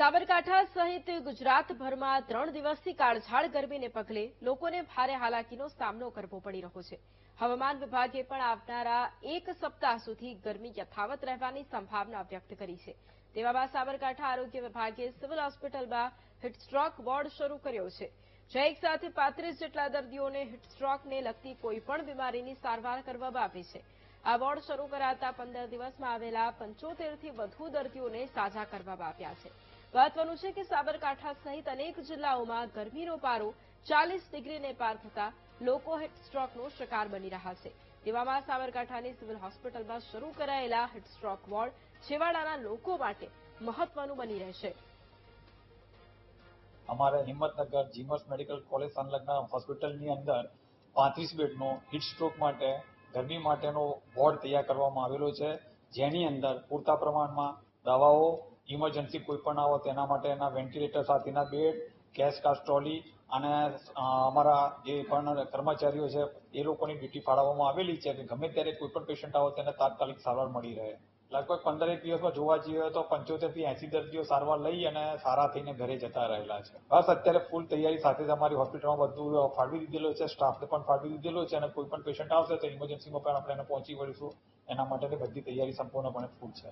સાબરકાંઠા સહિત ગુજરાતભરમાં 3 દિવસથી કાળઝાળ ગરમીને પગલે લોકોને ભારે હાલાકીનો સામનો કરવો પડી રહ્યો છે। હવામાન વિભાગે પણ આવનારા એક સપ્તાહ સુધી ગરમી યથાવત રહેવાની સંભાવના વ્યક્ત કરી છે। તેવામાં સાબરકાંઠા આરોગ્ય વિભાગે સિવિલ હોસ્પિટલમાં હીટસ્ટ્રોક વોર્ડ શરૂ કર્યો છે, જ્યાં એક સાથે 35 જેટલા દર્દીઓને હીટસ્ટ્રોકને લગતી કોઈપણ બીમારીની સારવાર કરવામાં આવે છે। આ વોર્ડ શરૂ કરાતા 15 દિવસમાં આવેલા 75થી વધુ દર્દીઓને સાજા કરવામાં આવ્યા છે। મહત્વનું છે કે સાબરકાંઠા સહિત અનેક જિલ્લાઓમાં ગરમીનો પારો 40 ડિગ્રીને પાર થતા લોકો હીટસ્ટ્રોકનો શિકાર બની રહ્યા છે। તેવામાં સાબરકાંઠાની સિવિલ હોસ્પિટલમાં શરૂ કરાયેલા હીટસ્ટ્રોક વોર્ડ છેવાડાના લોકો માટે મહત્વનું બની રહેશે। અમારા હિંમતનગર જીમસ મેડિકલ કોલેજ સંલગ્ન હોસ્પિટલની અંદર 35 બેડનો હીટસ્ટ્રોક માટે ગરમી માટેનો વોર્ડ તૈયાર કરવામાં આવેલો છે, જેની અંદર પૂરતા પ્રમાણમાં દવાઓ, ઇમરજન્સી કોઈ પણ આવે તેના માટેના વેન્ટિલેટર સાથેના બેડ, ગેસ કાસ્ટ ટ્રોલી અને અમારા જે પણ કર્મચારીઓ છે એ લોકોની ડ્યુટી ફાળવવામાં આવેલી છે કે ગમે ત્યારે કોઈ પણ પેશન્ટ આવે તેને તાત્કાલિક સારવાર મળી રહે। લગભગ 15 દિવસમાં જોવા જઈએ તો 75 થી 80 દર્દીઓ સારવાર લઈ અને સારા થઈને ઘરે જતા રહેલા છે। બસ અત્યારે ફૂલ તૈયારી સાથે જ અમારી હોસ્પિટલમાં બધું ફાળવી દીધેલું છે, સ્ટાફને પણ ફાળવી દીધેલું છે અને કોઈ પણ પેશન્ટ આવશે તો ઇમરજન્સીમાં પણ આપણે એને પહોંચી વળીશું, એના માટેની બધી તૈયારી સંપૂર્ણપણે ફૂલ છે।